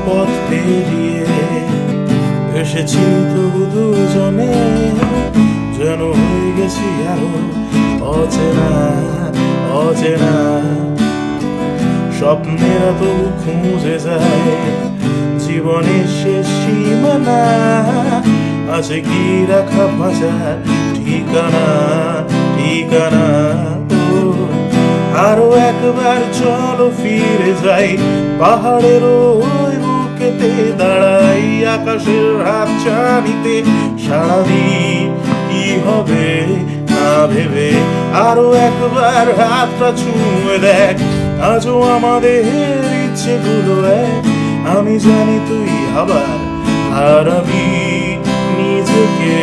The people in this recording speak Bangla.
পথ পেরিয়ে এসেছি তবু দুজনে, যেন হয়ে গেছি আরো অচেনা অচেনা। স্বপ্নেরা তবু খুঁজে যায় জীবনের শেষ সীমানা, আছে কি রাখা বাঁচার ঠিকানা ঠিকানা। আরো একবার চলো ফিরে যাই পাহাড়ের ওই বুকেতে, দাঁড়াই আকাশের হাত ছানিতে, সারাদিন কি হবে না ভেবে। আরো একবার হাতটা ছুঁয়ে দেখ, আজও আমাদের ইচ্ছেগুলো এক। আমি জানি তুই আবার হারাবি নিজেকে।